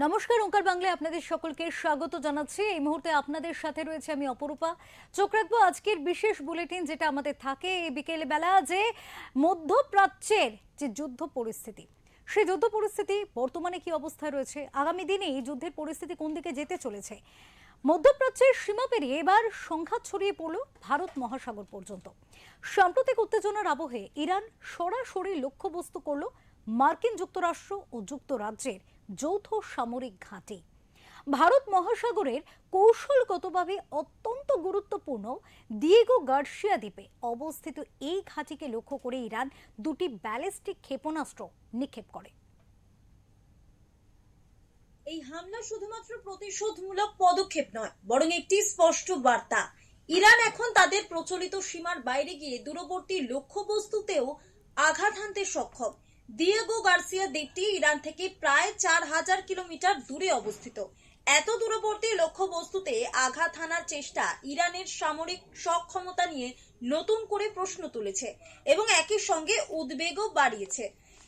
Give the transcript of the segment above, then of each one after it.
নমস্কার, ওঙ্কার বাংলায় আপনাদের সকলকে স্বাগত জানাচ্ছি। এই মুহূর্তে আপনাদের সাথে রয়েছে আমি অপরূপা। চোখ রাখবো আজকের বিশেষ বুলেটিন, যেটা আমাদের থাকে এই বিকেল বেলা, যে মধ্যপ্রাচ্যের যে যুদ্ধ পরিস্থিতি, সেই যুদ্ধ পরিস্থিতি বর্তমানে কি অবস্থায় রয়েছে, আগামী দিনে এই যুদ্ধের পরিস্থিতি কোন দিকে যেতে চলেছে। মধ্যপ্রাচ্যের সীমা পেরিয়ে এবার সংঘাত ছড়িয়ে পড়ল ভারত মহাসাগর পর্যন্ত। সাম্প্রতিক উত্তেজনার আবহে ইরান সরাসরি লক্ষ্যবস্তু করল মার্কিন যুক্তরাষ্ট্র ও যুক্তরাজ্যের যৌথ সামরিক ঘাঁটি। ভারত মহাসাগরের কৌশলগতভাবে অত্যন্ত গুরুত্বপূর্ণ দিয়েগো গার্সিয়া দ্বীপে অবস্থিত এই ঘাঁটিকে লক্ষ্য করে ইরান দুটি ব্যালিস্টিক ক্ষেপণাস্ত্র নিক্ষেপ করে। এই হামলা শুধুমাত্র প্রতিশোধমূলক পদক্ষেপ নয়, বরং একটি স্পষ্ট বার্তা। ইরান এখন তাদের প্রচলিত সীমার বাইরে গিয়ে দূরবর্তী লক্ষ্যবস্তুতেও আঘাত হানতে সক্ষম। দিয়েগো গার্সিয়া দ্বীপটি ইরান থেকে প্রায় 4000 কিলোমিটার দূরে অবস্থিত। এত দূরবর্তী লক্ষ্যবস্তুতে আঘাত হানার চেষ্টা ইরানের সামরিক সক্ষমতা নিয়ে নতুন করে প্রশ্ন তুলেছে এবং একই সঙ্গে উদ্বেগও বাড়িয়েছে।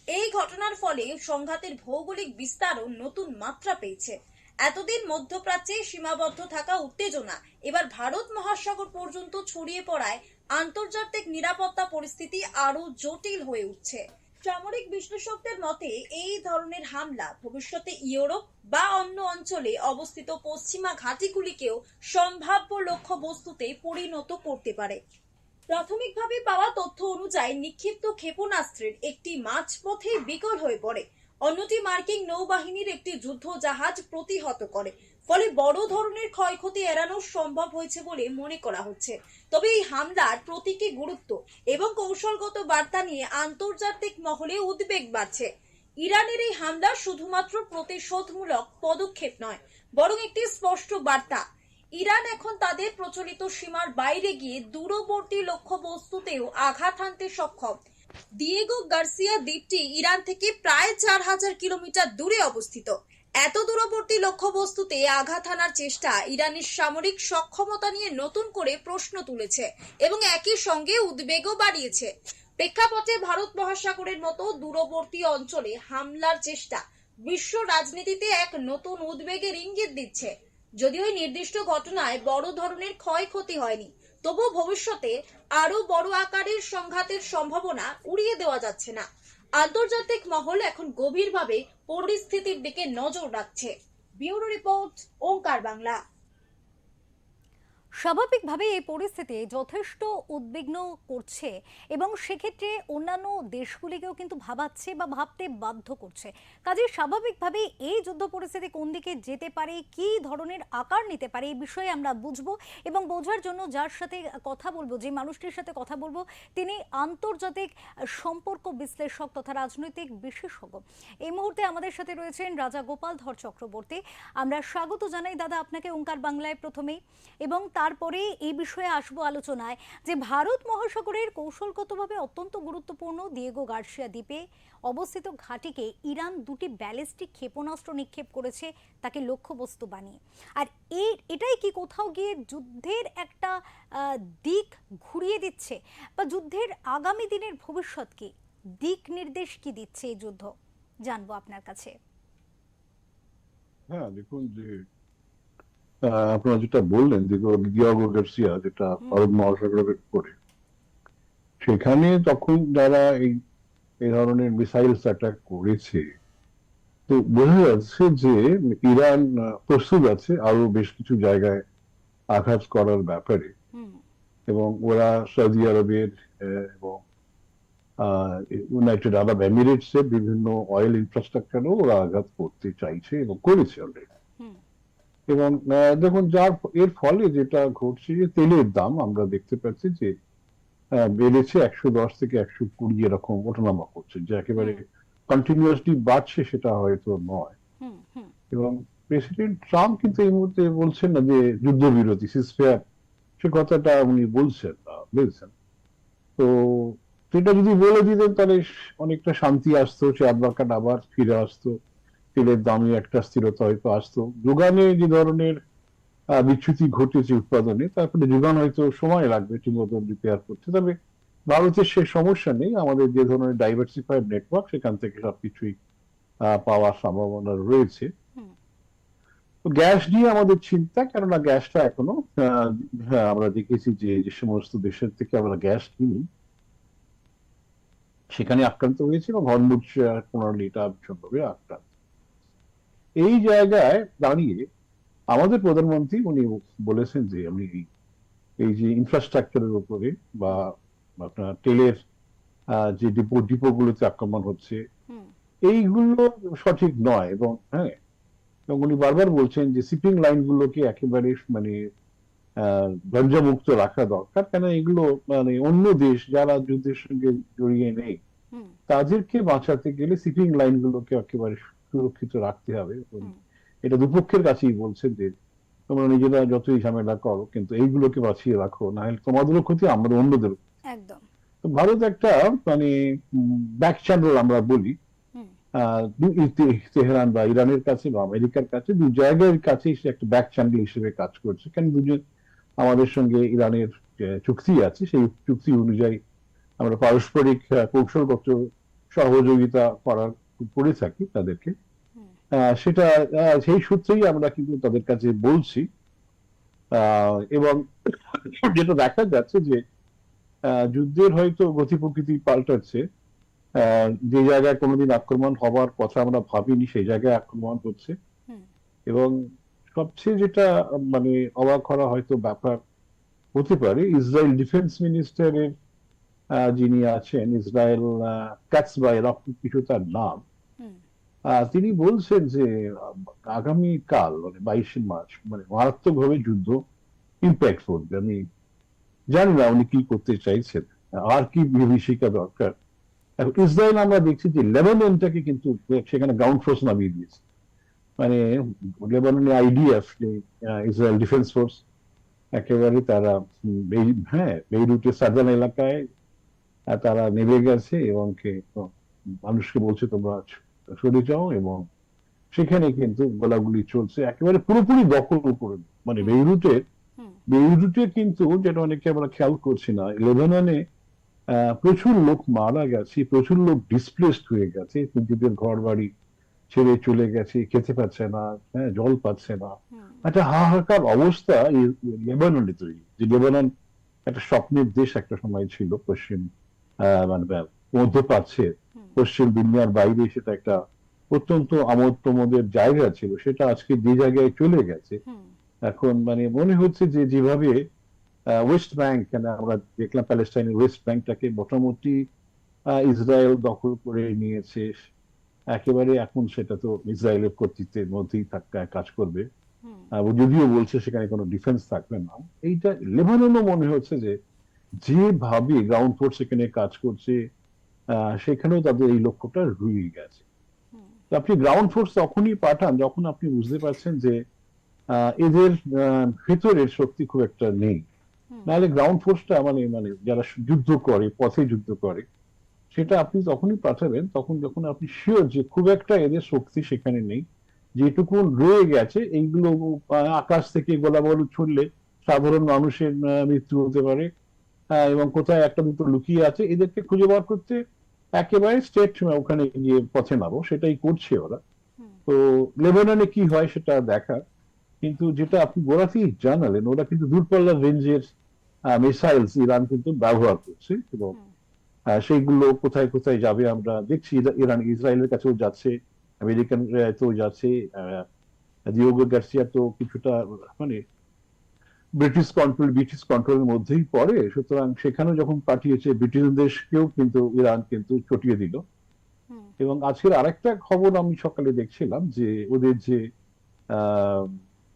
এই ঘটনার ফলে সংঘাতের ভৌগোলিক বিস্তারও নতুন মাত্রা পেয়েছে। এতদিন মধ্যপ্রাচ্যে সীমাবদ্ধ থাকা উত্তেজনা এবার ভারত মহাসাগর পর্যন্ত ছড়িয়ে পড়ায় আন্তর্জাতিক নিরাপত্তা পরিস্থিতি আরো জটিল হয়ে উঠছে। সামরিক বিশ্লেষকদের মতে এই ধরনের হামলা ভবিষ্যতে ইউরোপ বা অন্য অঞ্চলে অবস্থিত পশ্চিমা ঘাঁটিগুলিকেও সম্ভাব্য লক্ষ্যবস্তুতে পরিণত করতে পারে। প্রাথমিকভাবে পাওয়া তথ্য অনুযায়ী নিক্ষিপ্ত ক্ষেপণাস্ত্রের একটি মাঝপথে বিকল হয়ে পড়ে, অন্যটি মার্কিন নৌবাহিনীর একটি যুদ্ধ জাহাজ প্রতিহত করে। ফলে বড় ধরনের ক্ষয়ক্ষতি এড়ানো সম্ভব হয়েছে বলে মনে করা হচ্ছে। তবে এই হামলার প্রতীকী গুরুত্ব এবং কৌশলগত বার্তা নিয়ে আন্তর্জাতিক মহলে উদ্বেগ বাড়ছে। ইরানের এই হামলা শুধুমাত্র প্রতিশোধমূলক পদক্ষেপ নয়, বরং একটি স্পষ্ট বার্তা। ইরান এখন তাদের প্রচলিত সীমার বাইরে গিয়ে দূরবর্তী লক্ষ্যবস্তুতেও আঘাত হানতে সক্ষম। দিয়েগো গার্সিয়া দ্বীপটি ইরান থেকে প্রায় 4000 কিলোমিটার দূরে অবস্থিত। এত দূরবর্তী লক্ষ্যবস্তুতে আঘাত হানার চেষ্টা ইরানের সামরিক সক্ষমতা নিয়ে নতুন করে প্রশ্ন তুলেছে এবং একই সঙ্গে উদ্বেগও বাড়িয়েছে। প্রেক্ষাপটে ভারত মহাসাগরের মতো দূরবর্তী অঞ্চলে হামলার চেষ্টা বিশ্ব রাজনীতিতে এক নতুন উদ্বেগের ইঙ্গিত দিচ্ছে। যদিও নির্দিষ্ট ঘটনায় বড় ধরনের ক্ষয়ক্ষতি হয়নি, তবু ভবিষ্যতে আরো বড় আকারের সংঘাতের সম্ভাবনা উড়িয়ে দেওয়া যাচ্ছে না। আন্তর্জাতিক মহল এখন গভীরভাবে পরিস্থিতির দিকে নজর রাখছে। ব্যুরো রিপোর্ট, ওঙ্কার বাংলা। স্বাভাবিকভাবে এই পরিস্থিতি যথেষ্ট উদ্বিগ্ন করছে এবং সেক্ষেত্রে অন্যান্য দেশগুলিকেও কিন্তু ভাবাচ্ছে বা ভাবতে বাধ্য করছে। কাজে স্বাভাবিকভাবে এই যুদ্ধ পরিস্থিতি কোন দিকে যেতে পারে, কী ধরনের আকার নিতে পারে, এই বিষয়ে আমরা বুঝবো এবং বোঝার জন্য যার সাথে কথা বলবো, যে মানুষটির সাথে কথা বলবো, তিনি আন্তর্জাতিক সম্পর্ক বিশ্লেষক তথা রাজনৈতিক বিশেষজ্ঞ। এই মুহূর্তে আমাদের সাথে রয়েছেন রাজা গোপাল ধর চক্রবর্তী। আমরা স্বাগত জানাই দাদা আপনাকে ওঙ্কার বাংলায় প্রথমেই, এবং তারপরে এই বিষয়ে আসবো আলোচনায় যে ভারত মহাসাগরের কৌশলগতভাবে অত্যন্ত গুরুত্বপূর্ণ দিয়েগো গার্সিয়া দ্বীপে অবস্থিত ঘাঁটিকে ইরান দুটি ব্যালিস্টিক ক্ষেপণাস্ত্র নিক্ষেপ করেছে তাকে লক্ষ্যবস্তু বানিয়ে। আর এটাই কি কোথাও গিয়ে যুদ্ধের একটা দিক ঘুরিয়ে দিচ্ছে, বা যুদ্ধের আগামী দিনের ভবিষ্যৎ কি দিক নির্দেশ কি দিচ্ছে এই যুদ্ধ, জানবো আপনার কাছে। হ্যাঁ, দেখুন যে আপনারা যেটা বললেন দিয়েগো গার্সিয়া, যেটা ভারত মহাসাগরের উপরে, সেখানে তখন যারা এই ধরনের মিসাইল অ্যাটাক করেছে, তো বোঝা যাচ্ছে যে ইরান প্রস্তুত আছে আরো বেশ কিছু জায়গায় আঘাত করার ব্যাপারে, এবং ওরা সৌদি আরবের এবং ইউনাইটেড আরব এমিরেটস এর বিভিন্ন অয়েল ইনফ্রাস্ট্রাকচারও ওরা আঘাত করতে চাইছে এবং করেছে অলরেডি। এবং দেখুন, এর ফলে যেটা ঘটছে যে তেলের দাম আমরা দেখতে পাচ্ছি যে বেড়েছে 110 থেকে 120 এরকম ওঠানামা করছে, যে একেবারে কন্টিনিউয়াসলি বাড়ছে সেটা হয়তো নয়। এবং প্রেসিডেন্ট ট্রাম্প কিন্তু এই মুহূর্তে বলছেন না যে যুদ্ধবিরতি, সিজফায়ার, সে কথাটা উনি বলছেন। তো সেটা যদি বলে দিতেন তাহলে অনেকটা শান্তি আসতো, শেয়ার মার্কেট আবার ফিরে আসতো, তেলের দামে একটা স্থিরতা হয়তো আসতো। যোগানে যে ধরনের বিচ্যুতি ঘটেছে উৎপাদনে, তারপরে যোগান হয়তো সময় লাগবে ঠিক মতো রিপেয়ার করতে। তবে ভারতের সে সমস্যা নেই, আমাদের যে ধরনের ডাইভার্সিফাইড নেটওয়ার্ক, সেখান থেকে সবকিছুই পাওয়ার সম্ভাবনা রয়েছে। তো গ্যাস নিয়ে আমাদের চিন্তা, কেননা গ্যাসটা এখনো হ্যাঁ, আমরা দেখেছি যে যে সমস্ত দেশের থেকে আমরা গ্যাস কিনি সেখানে আক্রান্ত হয়েছে এবং হরমুজ প্রণালী এটা ভীষণভাবে আক্রান্ত। এই জায়গায় দাঁড়িয়ে আমাদের প্রধানমন্ত্রী উনি বলেছেন যে আমি এই যে ইনফ্রাস্ট্রাকচারের উপরে বা আপনার তেলের যে ডিপোগুলোতে আক্রমণ হচ্ছে হুম এইগুলো সঠিক নয়, এবং হ্যাঁ, এবং উনি বারবার বলছেন যে শিপিং লাইনগুলোকে একেবারে মানে গঞ্জামুক্ত রাখা দরকার, কেন এগুলো মানে অন্য দেশ যারা যুদ্ধের সঙ্গে জড়িয়ে নেই হুম তাদেরকে বাঁচাতে গেলে শিপিং লাইনগুলোকে একেবারে সুরক্ষিত রাখতে হবে। এবং হুম এটা দুপক্ষের কাছেই বলছেন যে তোমরা নিজেরা যতই ঝামেলা করো কিন্তু এইগুলোকে বাঁচিয়ে রাখো, না হলে তোমাদেরও ক্ষতি আমাদের অন্যদের। একদম। তো ভারত একটা মানে ব্যাক চ্যানেল আমরা বলি, হুম তেহরান বা ইরানের কাছে বা আমেরিকার কাছে, দু জায়গার কাছেই সে একটা ব্যাক চ্যানেল হিসেবে কাজ করছে। কারণ দুজন আমাদের সঙ্গে ইরানের যে চুক্তি আছে সেই চুক্তি অনুযায়ী আমরা পারস্পরিক কৌশলগত সহযোগিতা করে থাকি তাদেরকে। হুম সেটা সেই সূত্রেই আমরা কিন্তু তাদের কাছে বলছি। এবং যেটা দেখা যাচ্ছে যে যুদ্ধের হয়তো গতি প্রকৃতি পাল্টাচ্ছে। যে জায়গায় কোনোদিন আক্রমণ হবার কথা আমরা ভাবিনি সেই জায়গায় আক্রমণ হচ্ছে। হুম এবং সবচেয়ে যেটা মানে অবাক করা হয়তো ব্যাপার হতে পারে, ইসরায়েল ডিফেন্স মিনিস্টারের যিনি আছেন ইসরায়েল কাটস বা এরকম কিছু তার নাম, হুম তিনি বলছেন যে আগামী কাল মানে 22শে মার্চ মানে মারাত্মকভাবে যুদ্ধ ইম্প্যাক্ট করবে। আমি জানি না উনি কি করতে চাইছেন, আর কি বিভীষিকা দরকার। এখন ইসরায়েল আমরা দেখছি যে লেবাননটাকে কিন্তু সেখানে গ্রাউন্ড ফোর্স নামিয়ে দিয়েছে। মানে লেবাননে আইডিএফ যে ইসরায়েল ডিফেন্স ফোর্স একেবারে তারা হ্যাঁ বেইরুটের সাদার্ন এলাকায় তারা নেমে গেছে এবং মানুষকে বলছে তোমরা সরে যাও, এবং সেখানে কিন্তু গোলাগুলি চলছে, একেবারে পুরোপুরি দখল করে। মানে হুম হুম বেইরুটে কিন্তু যেটা অনেকে আমরা খেয়াল করছি না, লেবাননে প্রচুর লোক মারা গেছে, প্রচুর লোক ডিসপ্লেসড হয়ে গেছে, নিজেদের ঘর বাড়ি ছেড়ে চলে গেছে, খেতে পাচ্ছে না, হ্যাঁ জল পাচ্ছে না, হুম একটা হাহাকার অবস্থা এই লেবাননে তৈরি। যে লেবানন একটা স্বপ্নের দেশ একটা সময় ছিল, পশ্চিম মানে মধ্যপ্রাচ্যের হুম পশ্চিম দুনিয়ার বাইরে সেটা একটা অত্যন্ত আমোদ প্রমোদের জায়গা ছিল, সেটা আজকে যে জায়গায় চলে গেছে। হুম এখন মানে মনে হচ্ছে যে যেভাবে ওয়েস্ট ব্যাংক, মানে আমরা দেখলাম প্যালেস্টাইনের ওয়েস্ট ব্যাংকটাকে মোটামুটি ইসরায়েল দখল করে নিয়েছে একেবারে, এখন সেটা তো ইসরায়েলের কর্তৃত্বের মধ্যেই কাজ করবে। হুম যদিও বলছে সেখানে কোনো ডিফেন্স থাকবে না। এইটা লেবাননও মনে হচ্ছে যে যেভাবে গ্রাউন্ড ফোর্স সেখানে কাজ করছে সেখানেও তাদের এই লক্ষ্যটা রয়ে গেছে। হুম তো আপনি গ্রাউন্ড ফোর্স তখনই পাঠান যখন আপনি বুঝতে পারছেন যে এদের ভেতরের শক্তি খুব একটা নেই। হুম নাহলে গ্রাউন্ড ফোর্সটা মানে মানে যারা যুদ্ধ করে, পথে যুদ্ধ করে, সেটা আপনি তখনই পাঠাবেন তখন যখন আপনি শিওর যে খুব একটা এদের শক্তি সেখানে নেই, যেটুকু রয়ে গেছে এইগুলো আকাশ থেকে গোলা বারুদ ছুড়লে সাধারণ মানুষের মৃত্যু হতে পারে। এবং কোথায় একটা দুটো লুকিয়ে আছে, এদেরকে খুঁজে বার করতে একেবারে স্টেট ওখানে গিয়ে পথে নামো, সেটাই করছে ওরা। হুম তো লেবাননে কি হয় সেটা দেখা। কিন্তু যেটা আপনি গোড়াতেই জানালেন, ওরা কিন্তু দূরপাল্লার রেঞ্জের মিসাইলস ইরান কিন্তু ব্যবহার করছে, এবং হুম সেইগুলো কোথায় কোথায় যাবে আমরা দেখছি। ইরান ইসরায়েলের কাছেও যাচ্ছে, আমেরিকান তো যাচ্ছে, দিয়েগো গার্সিয়া তো কিছুটা মানে ব্রিটিশ কন্ট্রোলের মধ্যেই পড়ে, সুতরাং সেখানে যখন পাঠিয়েছে ব্রিটিশ দেশকেও কিন্তু ইরান কিন্তু চটিয়ে দিল। হুম এবং আজকের আরেকটা খবর আমি সকালে দেখছিলাম যে ওদের যে আহ,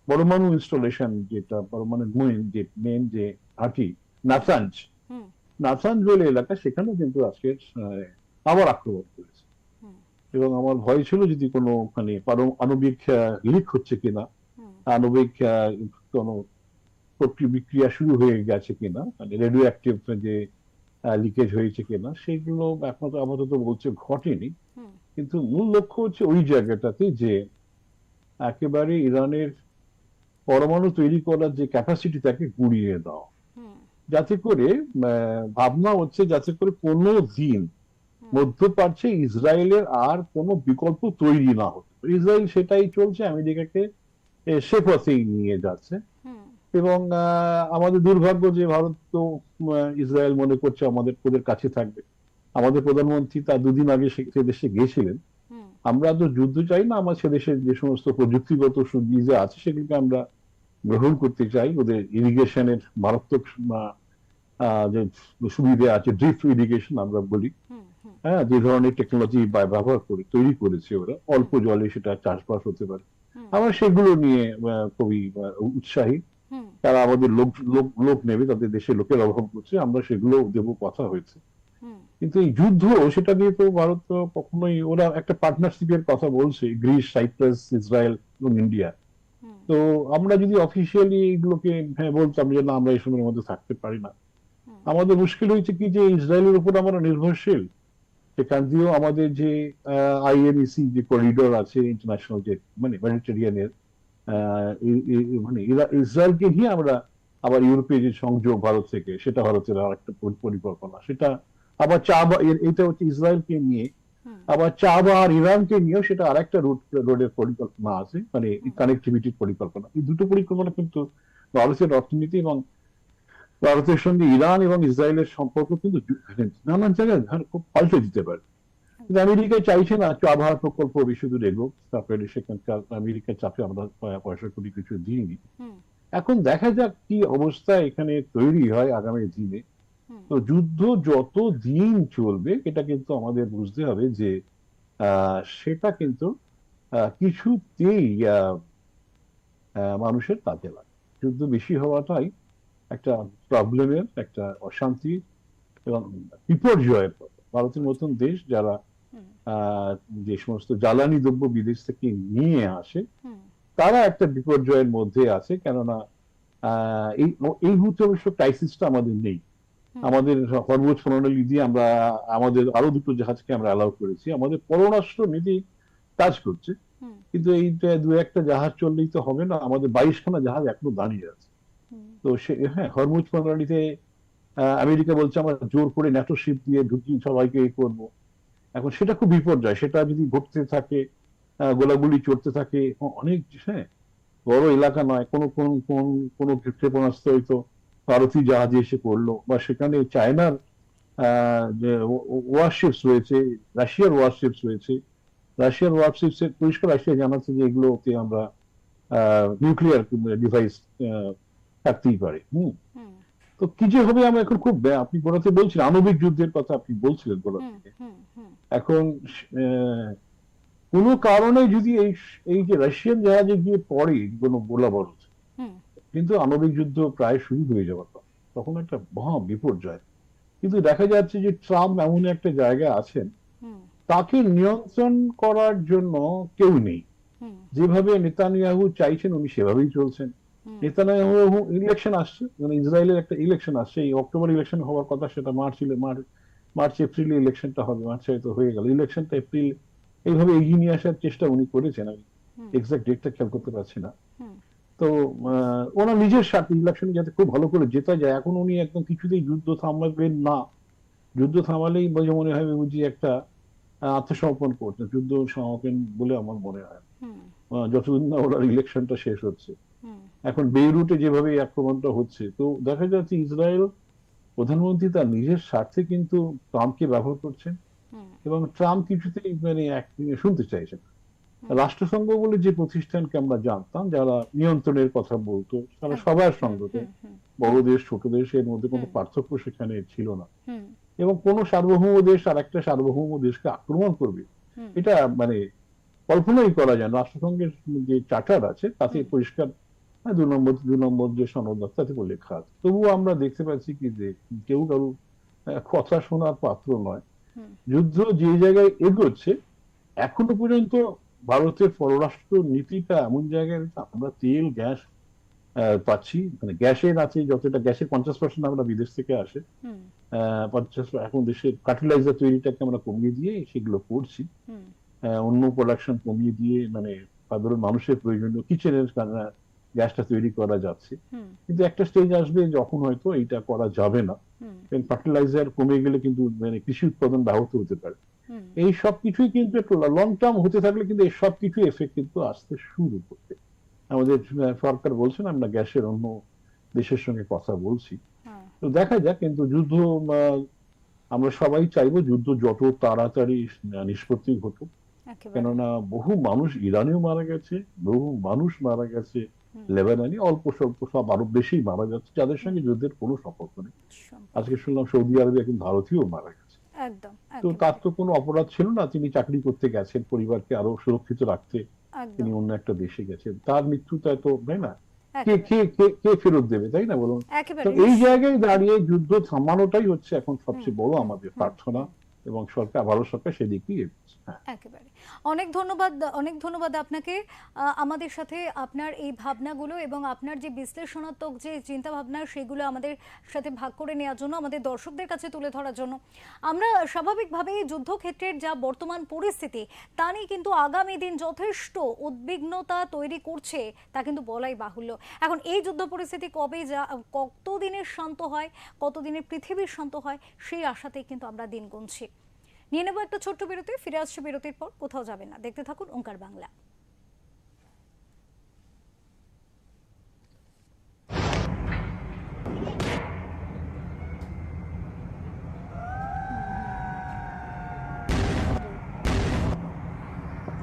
পরমাণু ইনস্টলেশন, যেটা পরমাণু যে মেন যে ঘাঁটি নাতাঞ্জ, হুম নাথানজুয়েল এলাকা, সেখানেও কিন্তু আজকে আবার আক্রমণ করেছে। হুম এবং আমার ভয় ছিল যদি কোনো মানে আণবিক লিক হচ্ছে কিনা, হুম আণবিক কোনো বিক্রিয়া শুরু হয়ে গেছে কিনা, মানে রেডিও অ্যাক্টিভ যে লিকেজ হয়েছে কিনা, সেগুলো একমাত্র আপাতত বলছে ঘটেনি। হুম কিন্তু মূল লক্ষ্য হচ্ছে ওই জায়গাটাতে যে একেবারে ইরানের পরমাণু তৈরি করার যে ক্যাপাসিটি তাকে গুঁড়িয়ে দাও, হুম যাতে করে ভাবনা হচ্ছে যাতে করে কোনো দিন হুম মধ্যপ্রাচ্যে ইসরায়েলের আর কোনো বিকল্প তৈরি না হতো। ইসরায়েল সেটাই চলছে, আমেরিকাকে সে পথেই নিয়ে যাচ্ছে। হুম এবং আমাদের দুর্ভাগ্য যে ভারত তো ইসরায়েল মনে করছে আমাদের ওদের কাছে থাকবে। আমাদের প্রধানমন্ত্রী তার দুদিন আগে সে দেশে গিয়েছিলেন। হুম আমরা তো যুদ্ধ চাই না, আমার সে দেশের যে সমস্ত প্রযুক্তিগত সুবিধা আছে সেগুলোকে আমরা গ্রহণ করতে চাই। ওদের ইরিগেশনের মারাত্মক যে সুবিধা আছে, ড্রিফট ইরিগেশন আমরা বলি, হুম হুম হ্যাঁ, যে ধরনের টেকনোলজি ব্যবহার করে তৈরি করেছে ওরা, হুম অল্প জলে সেটা চাষবাস হতে পারে। হুম আমরা সেগুলো নিয়ে খুবই উৎসাহী। হুম তারা আমাদের লোক লোক লোক নেবে, তাদের দেশে লোকের অভাব করছে, আমরা সেগুলো দেব, কথা হয়েছে। হুম কিন্তু এই যুদ্ধ, সেটা দিয়ে তো ভারত তো কখনোই, ওরা একটা পার্টনারশিপের কথা বলছে, গ্রিস, সাইপ্রাস, ইসরায়েল এবং ইন্ডিয়া। হুম তো আমরা যদি অফিসিয়ালি এইগুলোকে হ্যাঁ বলতাম যে না, আমরা এই সময়ের মধ্যে থাকতে পারি না, হুম আমাদের মুশকিল হয়েছে কি যে ইসরায়েলের উপর আমরা নির্ভরশীল। সেখান দিয়েও আমাদের যে আইএনইসি যে করিডোর আছে, ইন্টারন্যাশনাল যে মানে মেডিটেরিয়ানের, হুম মানে ইসরায়েলকে নিয়ে আমরা আবার ইউরোপীয় যে সংযোগ ভারত থেকে, সেটা ভারতের আর একটা পরিকল্পনা, সেটা আবার এটা হচ্ছে ইসরায়েলকে নিয়ে, হুম আবার আর ইরানকে নিয়েও সেটা আর একটা রোডের পরিকল্পনা আছে, মানে হুম কানেক্টিভিটির পরিকল্পনা। এই দুটো পরিকল্পনা কিন্তু ভারতের অর্থনীতি এবং ভারতের সঙ্গে ইরান এবং ইসরায়েলের সম্পর্ক কিন্তু নানান জায়গায় খুব পাল্টে দিতে পারে। কিন্তু আমেরিকা চাইছে না আবহাওয়া প্রকল্প বেশি দূর এগোক, তারপরে সেখানকার আমেরিকার চাপে আমরা পয়সা কোটি কিছু দিইনি। হুম এখন দেখা যাক কি অবস্থা এখানে তৈরি হয় আগামী দিনে। হুম তো যুদ্ধ যত দিন চলবে, এটা কিন্তু আমাদের বুঝতে হবে যে সেটা কিন্তু কিছুতেই মানুষের কাজে লাগে। যুদ্ধ বেশি হওয়াটাই একটা প্রবলেমের, একটা অশান্তি এবং বিপর্যয়ের কথা। ভারতের মতন দেশ যারা হুম আহ, যে সমস্ত জ্বালানি দ্রব্য বিদেশ থেকে নিয়ে আসে, হুম তারা একটা বিপর্যয়ের মধ্যে আছে। কেননা এই এই মুহূর্তে অবশ্য ক্রাইসিসটা আমাদের নেই। হুম আমাদের হরমুজ প্রণালী দিয়ে আমরা আমাদের আরো দুটো জাহাজকে আমরা অ্যালাউ করেছি, আমাদের পররাষ্ট্র নীতি কাজ করছে। হুম কিন্তু এই দু একটা জাহাজ চললেই তো হবে না, আমাদের 22খানা জাহাজ এখনো দাঁড়িয়ে আছে। হুম তো সে হ্যাঁ, হরমুজ প্রণালীতে আমেরিকা বলছে আমরা জোর করে ন্যাটো শিপ দিয়ে ঢুকি, সবাইকে এ করবো। এখন সেটা খুব বিপর্যয়, সেটা যদি ঘটতে থাকে, গোলাগুলি চড়তে থাকে, অনেক, হ্যাঁ, বড় এলাকা নয়, কোন কোন কোন কোন ক্ষেপণাস্ত্র হয়তো ভারতীয় জাহাজে এসে পড়লো, বা সেখানে চায়নার যে ওয়ারশিপস রয়েছে, রাশিয়ার ওয়ারশিপস রয়েছে, রাশিয়ার ওয়ারশিপস এর পরিষ্কার রাশিয়া জানাচ্ছে যে এগুলোতে আমরা নিউক্লিয়ার ডিভাইস থাকতেই পারে। হুম তো কি যে হবে, আমরা এখন খুব আপনি গোড়াতে বলছিলেন আণবিক যুদ্ধের কথা, আপনি বলছিলেন গোড়া হুম থেকে। হুম হুম এখন কোনো কারণে যদি এই এই যে রাশিয়ান জাহাজে গিয়ে পড়ে কোনো গোলা বারুদ, হুম কিন্তু আণবিক যুদ্ধ প্রায় শুরু হয়ে যাওয়ার কথা, তখন একটা মহা বিপর্যয়। কিন্তু দেখা যাচ্ছে যে ট্রাম্প এমন একটা জায়গায় আছেন, হুম তাকে নিয়ন্ত্রণ করার জন্য কেউ নেই। হুম যেভাবে নেতানিয়াহু চাইছেন উনি সেভাবেই চলছেন। হুম নেতানিয়াহু, ইলেকশন আসছে, মানে ইসরায়েলের একটা ইলেকশন আসছে, এই অক্টোবর ইলেকশন হওয়ার কথা, সেটা মার্চ এপ্রিলে ইলেকশনটা হবে, মার্চ হয়তো হয়ে গেল, ইলেকশনটা এপ্রিল, এইভাবে এগিয়ে নিয়ে আসার চেষ্টা উনি করেছেন। আমি হুম এক্সাক্ট ডেটটা খেয়াল করতে পারছি না। হুম তো ওনার নিজের স্বার্থে ইলেকশন যাতে খুব ভালো করে জেতা যায়, এখন উনি একদম কিছুতেই যুদ্ধ থামাবেন না। যুদ্ধ থামালেই মনে হয় বুঝি একটা আত্মসমর্পণ করতে, যুদ্ধ সমাপন বলে আমার মনে হয়। হুম যতদিন না ওনার ইলেকশনটা শেষ হচ্ছে। হুম এখন বেইরুটে যেভাবে এই আক্রমণটা হচ্ছে, তো দেখা যাচ্ছে ইসরায়েল প্রধানমন্ত্রী তার নিজের স্বার্থে কিন্তু ট্রাম্পকে ব্যবহার করছেন, হুম এবং ট্রাম্প কিছুতেই মানে শুনতে চাইছেন না। রাষ্ট্রসংঘ বলে যে প্রতিষ্ঠানকে আমরা জানতাম, যারা নিয়ন্ত্রণের কথা বলতো, তারা একদম সবার হুম সঙ্গতে, হুম হুম বড় দেশ ছোট দেশ এর মধ্যে কোনো হুম পার্থক্য সেখানে ছিল না। হুম এবং কোনো সার্বভৌম দেশ আর একটা সার্বভৌম দেশকে আক্রমণ করবে, হুম এটা মানে কল্পনাই করা যায় না। রাষ্ট্রসংঘের যে চার্টার আছে তাতে হুম পরিষ্কার, হ্যাঁ, 2 নম্বর যে সনদ আছে তাতে লেখা আছে। তবুও আমরা দেখতে পাচ্ছি কি যে কেউ কারো কথা শোনার পাত্র নয়। হুম যুদ্ধ যে জায়গায় এগোচ্ছে, এখনো পর্যন্ত ভারতের পররাষ্ট্র নীতিটা এমন জায়গায় রয়েছে, আমরা তেল গ্যাস পাচ্ছি, মানে গ্যাসের আছে যতটা, গ্যাসের 50% আমরা বিদেশ থেকে আসে, হুম 50, এখন দেশের ফার্টিলাইজার তৈরিটাকে আমরা কমিয়ে দিয়ে সেগুলো করছি, হুম অন্য প্রোডাকশন কমিয়ে দিয়ে, মানে সাধারণ মানুষের প্রয়োজনীয় কিচেনের গ্যাসটা তৈরি করা যাচ্ছে। হুম কিন্তু একটা স্টেজ আসবে যখন হয়তো এইটা করা যাবে না, হুম এবং ফার্টিলাইজার কমে গেলে কিন্তু মানে কৃষি উৎপাদন ব্যাহত হতে পারে। হুম এই সব কিছুই কিন্তু একটু লং টার্ম হতে থাকলে কিন্তু এই সব কিছু এফেক্ট কিন্তু আসতে শুরু করবে। আমাদের সরকার বলছেন আমরা গ্যাসের অন্য দেশের সঙ্গে কথা বলছি। হ্যাঁ, তো দেখা যাক, কিন্তু যুদ্ধ আমরা সবাই চাইবো যুদ্ধ যত তাড়াতাড়ি নিষ্পত্তি ঘটুক। একেবারে। কেননা বহু মানুষ ইরানেও মারা গেছে, বহু মানুষ মারা গেছে হুম, লেবাননে, অল্প স্বল্প সব আরো বেশি মারা যাচ্ছে যাদের হুম, সঙ্গে যুদ্ধের কোনো সম্পর্ক নেই। সম্পর্ক। আজকে শুনলাম সৌদি আরবে একজন ভারতীয় মারা গেছে। একদম, তো তার একেবারে। তো কোনো অপরাধ ছিল না, তিনি চাকরি করতে গেছেন পরিবারকে আরো সুরক্ষিত রাখতে, তিনি একদম, অন্য একটা দেশে গেছেন, তার মৃত্যুটা তো তাই না, কে একেবারে। কে কে কে ফেরত দেবে, তাই না বলুন? তো একেবারে এই নিশ্চয়ই। জায়গায় দাঁড়িয়ে যুদ্ধ থামানোটাই হচ্ছে এখন হুম, সবচেয়ে বড় হুম, আমাদের হুম, প্রার্থনা, হুম। এবং সরকার, ভারত সরকার সেদিকেই এগোচ্ছে। হ্যাঁ। একেবারে। অনেক ধন্যবাদ আপনাকে আমাদের সাথে আপনার এই ভাবনাগুলো এবং আপনার যে বিশ্লেষণাত্মক যে চিন্তাভাবনা সেগুলো আমাদের সাথে ভাগ করে নেওয়ার জন্য, আমাদের দর্শকদের কাছে তুলে ধরার জন্য। আমরা স্বাভাবিকভাবেই যুদ্ধক্ষেত্রের যা বর্তমান পরিস্থিতি তা নিয়ে কিন্তু আগামী দিন যথেষ্ট উদ্বিগ্নতা তৈরি করছে তা কিন্তু বলাই বাহুল্য। এখন এই যুদ্ধ পরিস্থিতি কবে কতদিনের শান্ত হয়, কতদিনের পৃথিবীর শান্ত হয় সেই আশাতেই কিন্তু আমরা দিন গুনছি। নিয়ে নেব একটা ছোট্ট বিরতি, ফিরে আসছে বিরতির পর। কোথাও যাবেন না, দেখতে থাকুন ওঙ্কার বাংলা।